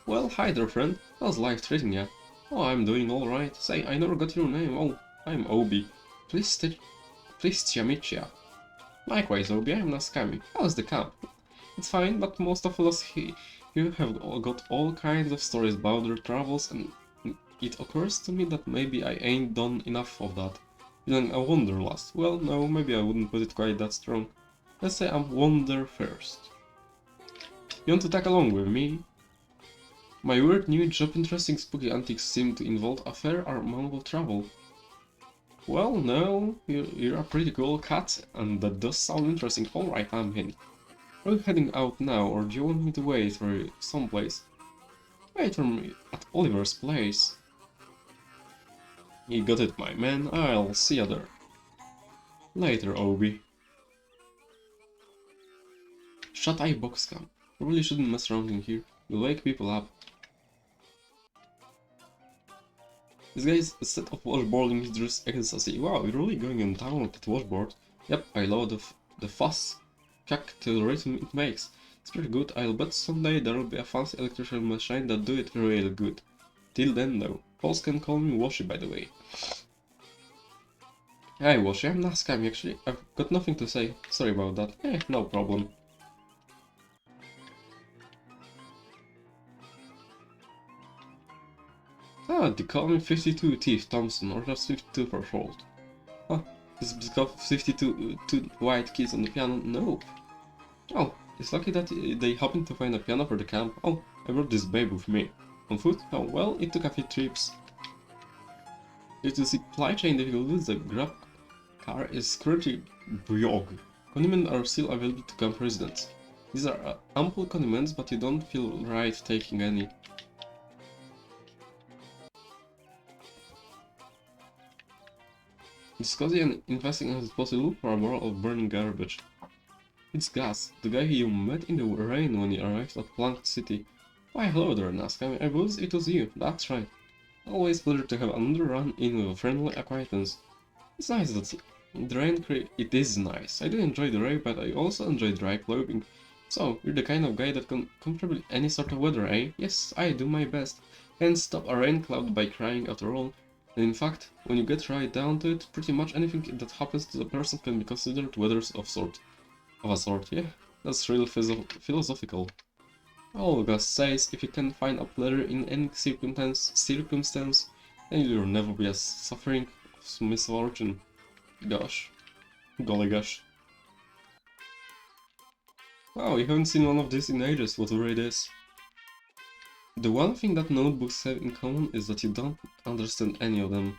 A: Well, hi there, friend. How's life treating ya? Oh, I'm doing alright. Say, I never got your name. Oh, I'm Obi. Please Chiamichia. Likewise, Obi, I'm Naskami. How's the camp? It's fine, but most of us here have got all kinds of stories about their travels, and it occurs to me that maybe I ain't done enough of that. Feeling a wanderlust. Well, no, maybe I wouldn't put it quite that strong. Let's say I'm wander first. You want to tag along with me? My weird new job interesting spooky antics seem to involve a fair amount of travel. Well, no, you're a pretty cool cat, and that does sound interesting. Alright, I'm in. Are you heading out now, or do you want me to wait for you someplace? Wait for me at Oliver's place. You got it, my man. I'll see you there. Later, Obi. Shut-eye box cam. Really shouldn't mess around in here. You'll wake people up. This guy's a set of washboarding mistress ecstasy. Wow, you're really going on town with that washboard. Yep, I love the fuzz cactus rhythm it makes. It's pretty good. I'll bet someday there'll be a fancy electrical machine that do it real good. Till then though. Folks can call me Washi, by the way. Hey Washi, I'm Naskami actually. I've got nothing to say. Sorry about that. No problem. Ah, they call me 52 Thief Thompson, or just 52 for short. Huh, is it because of 52 two white kids on the piano? No. Oh, it's lucky that they happened to find a piano for the camp. Oh, I brought this babe with me. On foot? Oh, well, it took a few trips. Due to supply chain difficulties, the grab car is currently broke. Condiments are still available to camp residents. These are ample condiments, but you don't feel right taking any. Discussing and investing in his possible for a barrel of burning garbage. It's Gus, the guy you met in the rain when you arrived at Plank City. Why hello there, Nazca. I believe it was you, that's right. Always pleasure to have another run-in with a friendly acquaintance. It's nice that the rain it is nice. I do enjoy the rain, but I also enjoy dry clothing. So, you're the kind of guy that can comfortable any sort of weather, eh? Yes, I do my best. Can't stop a rain cloud by crying after all. And in fact, when you get right down to it, pretty much anything that happens to the person can be considered weathers of a sort, yeah? That's real philosophical. All Gus says, if you can find a pleasure in any circumstance, then you'll never be as suffering of misfortune. Gosh. Golly gosh. Wow, you haven't seen one of these in ages, whatever it is. The one thing that notebooks have in common is that you don't understand any of them.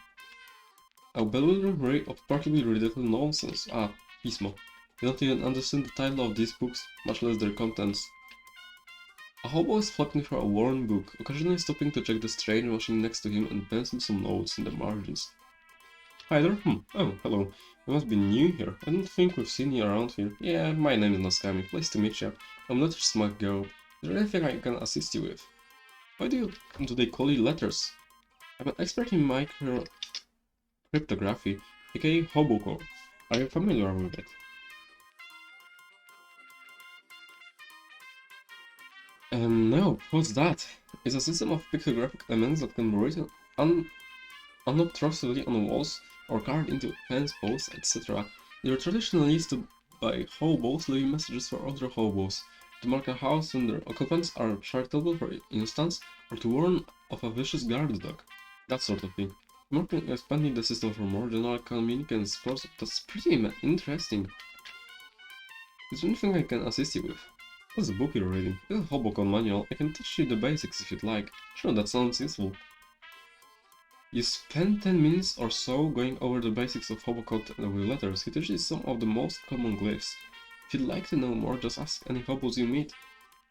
A: A bewildering array of particularly ridiculous nonsense. Ah, Pismo. You don't even understand the title of these books, much less their contents. A hobo is flipping through a worn book, occasionally stopping to check the strange machine next to him and pencil some notes in the margins. Hi there. Oh, hello. You must be new here. I don't think we've seen you around here. Yeah, my name is Naskami. Pleased to meet you. I'm not your smart girl. Is there anything I can assist you with? Why do they call you letters? I'm an expert in micro cryptography, aka hobo code. Are you familiar with it? No, what's that? It's a system of pictographic elements that can be written unobtrusively on walls or carved into fence posts, etc. They were traditionally used by hobos leaving messages for other hobos, to mark a house when their occupants are charitable, for instance, or to warn of a vicious guard dog. That sort of thing. Marking expanding the system for more general communications, that's pretty interesting. Is there anything I can assist you with? What's the book you're reading? It's a Hobocon manual. I can teach you the basics if you'd like. Sure, that sounds useful. You spend 10 minutes or so going over the basics of Hobocode with letters. He teaches some of the most common glyphs. If you'd like to know more, just ask any hobos you meet.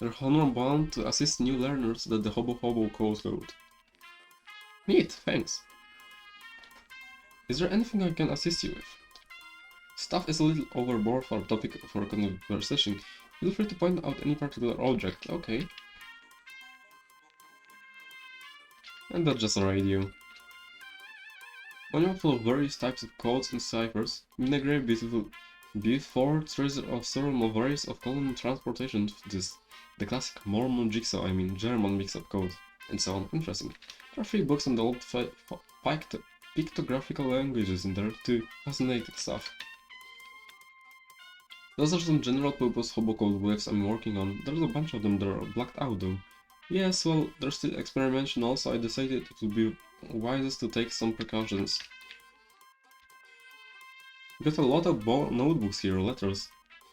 A: They're honor-bound to assist new learners that the Hobo code. Neat, thanks. Is there anything I can assist you with? Stuff is a little overboard for a topic for conversation. Feel free to point out any particular object, okay. And that's just a radio. Manual full of various types of codes and ciphers, vinegary before treasure of several varieties of column transportation, the classic Mormon jigsaw, German mix-up code, and so on. Interesting. There are 3 books on the old pictographical languages in there too. Fascinating stuff. Those are some general purpose hobocode glyphs I'm working on. There's a bunch of them that are blacked out though. Yes, well, they're still experimental, so I decided it would be wisest to take some precautions. Got a lot of notebooks here, letters.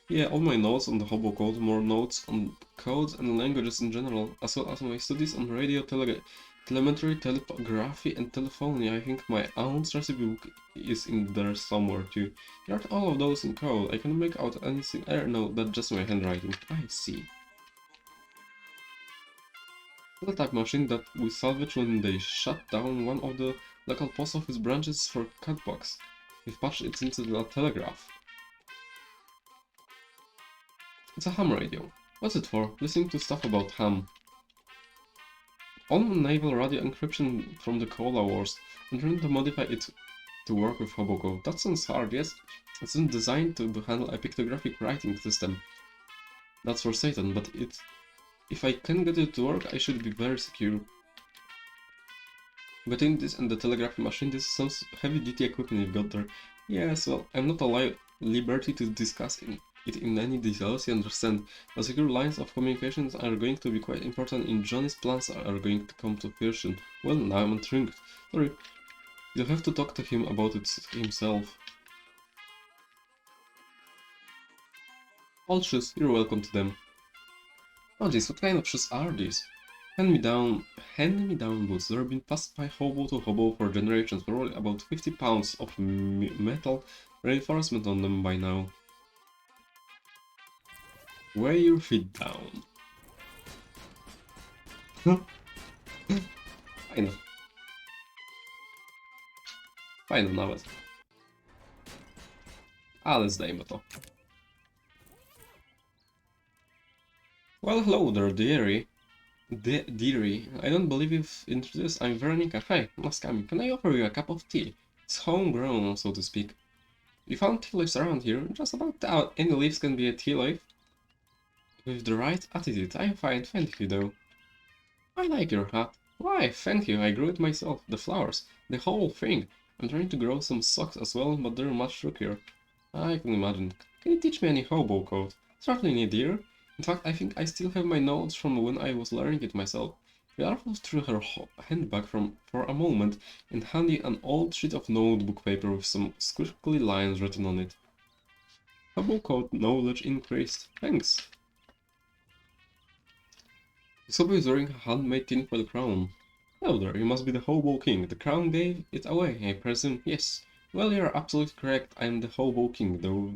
A: Yeah, all my notes on the hobocode, more notes on codes and languages in general, as well as my studies on radio, telemetry, telegraphy, and telephony. I think my aunt's recipe book is in there somewhere too. There are all of those in code. I can make out anything. No, that's just my handwriting. I see. The type machine that we salvaged when they shut down one of the local post office branches for cutbox. We've patched it into the telegraph. It's a ham radio. What's it for? Listening to stuff about ham. On naval radio encryption from the Cola Wars, and trying to modify it to work with Hobocode. That sounds hard, yes? It's designed to handle a pictographic writing system. That's for Satan, but if I can get it to work, I should be very secure. Between this and the telegraphy machine, this is some heavy-duty equipment you've got there. Yes, well, I'm not allowed liberty to discuss it in any details, you understand. The secure lines of communications are going to be quite important in Johnny's plans are going to come to fruition. Well, now I'm intrigued. Sorry, you'll have to talk to him about it himself. All shoes, you're welcome to them. Oh jeez, what kind of shoes are these? Hand-me-down boots. They've been passed by hobo to hobo for generations, probably about 50 pounds of metal reinforcement on them by now. Weigh your feet down. Fajne. Fajne nawet. Ale zdejmę to. Well, hello there, dearie. Dearie, I don't believe you've introduced. I'm Veronica. Hi, Maskami. Can I offer you a cup of tea? It's homegrown, so to speak. We found tea leaves around here. Just about any leaves can be a tea leaf. With the right attitude, I'm fine, thank you though. I like your hat. Why, thank you, I grew it myself. The flowers, the whole thing. I'm trying to grow some socks as well, but they're much trickier. I can imagine. Can you teach me any hobo code? Certainly, dear. In fact, I think I still have my notes from when I was learning it myself. We rifled through her handbag for a moment and handed an old sheet of notebook paper with some squiggly lines written on it. Hobo code knowledge increased. Thanks. The hobo is wearing a handmade tinfoil crown. Hello there, you must be the Hobo King. The crown gave it away, I presume. Yes. Well, you're absolutely correct. I'm the Hobo King, though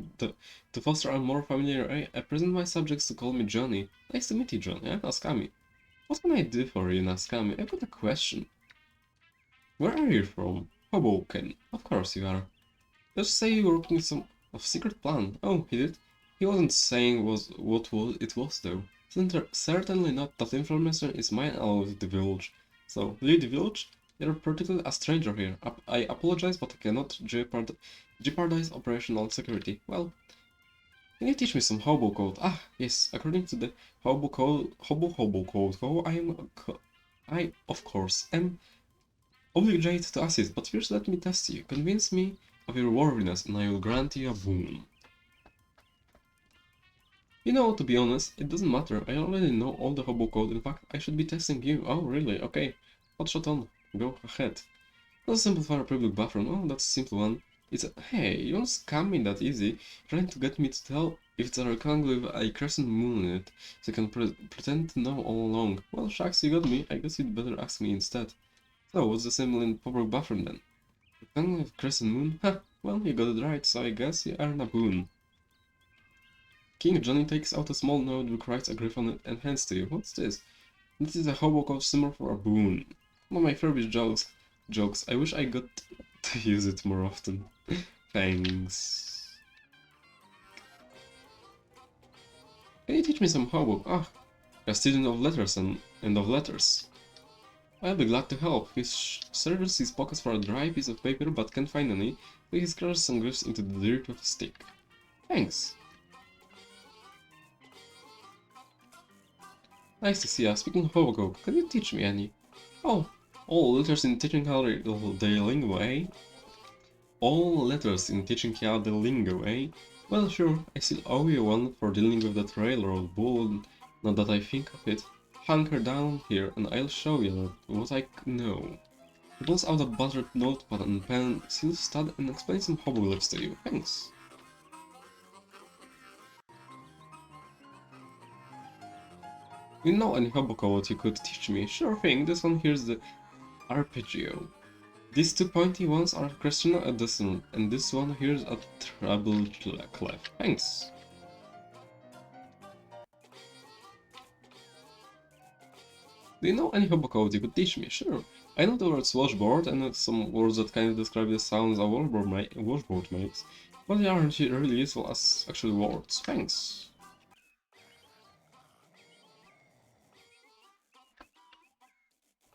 A: to foster a more familiar I present my subjects to call me Johnny. Nice to meet you, Johnny. I'm Naskami. What can I do for you, Naskami? I've got a question. Where are you from? Hoboken. Of course you are. Just say you were working some secret plan. Oh, he did? He wasn't saying it was though. Certainly not. That information is mine along with the village. So, leave the village? You're practically a stranger here. I apologize, but I cannot jeopardize operational security. Well, can you teach me some hobo code? Ah, yes. According to the hobo code, I of course am obligated to assist. But first, let me test you. Convince me of your worthiness, and I will grant you a boon. You know, to be honest, it doesn't matter. I already know all the hobo code. In fact, I should be testing you. Oh, really? Okay. Hotshot on. Go ahead. Not a simple fire public bathroom. Oh, that's a simple one. It's a... Hey, you don't scam me that easy. Trying to get me to tell if it's a rectangle with a crescent moon in it, so I can pretend to know all along. Well, shucks, you got me. I guess you'd better ask me instead. So, what's the symbol in public bathroom then? Rectangle with crescent moon? Ha! Well, you got it right, so I guess you earn a boon. King Johnny takes out a small notebook, writes a glyph on it, and hands to you. What's this? This is a hobo code symbol for a boon. One of my favorite jokes. I wish I got to use it more often. Thanks. Can you teach me some hobo? Ah, you're a student of letters and of letters. I'll be glad to help. He searches his pockets for a dry piece of paper but can't find any, so he scratches some glyphs into the dirt with a stick. Thanks. Nice to see you. Speaking of hobo code, can you teach me any? Oh. All letters in teaching how the lingo, eh? All letters in teaching how the lingo, eh? Well, sure, I still owe you one for dealing with that railroad bull, now that I think of it. Hunker down here and I'll show you what I know. He pulls out a buttered notepad and pen, seals stud, and explains some hobo glyphs to you. Thanks. You know any hobo code you could teach me? Sure thing, this one here's the arpeggio. These two pointy ones are crescendo and dissonant, and this one here's a treble clef. Thanks. Do you know any hobo code you could teach me? Sure. I know the words washboard and some words that kind of describe the sounds a washboard makes, but they aren't really useful as actual words. Thanks.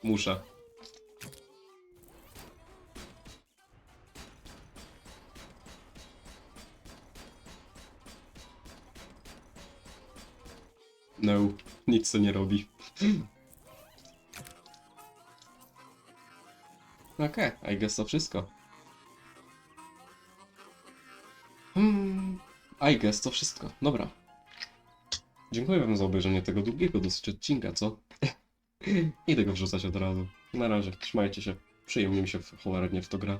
A: Muszę. No, nic to nie robi. Okej, I guess to wszystko. I guess to wszystko. Dobra. Dziękuję wam za obejrzenie tego długiego dosyć odcinka, co? Idę go wrzucać od razu. Na razie, trzymajcie się. Przyjemnie mi się cholernie w to gra.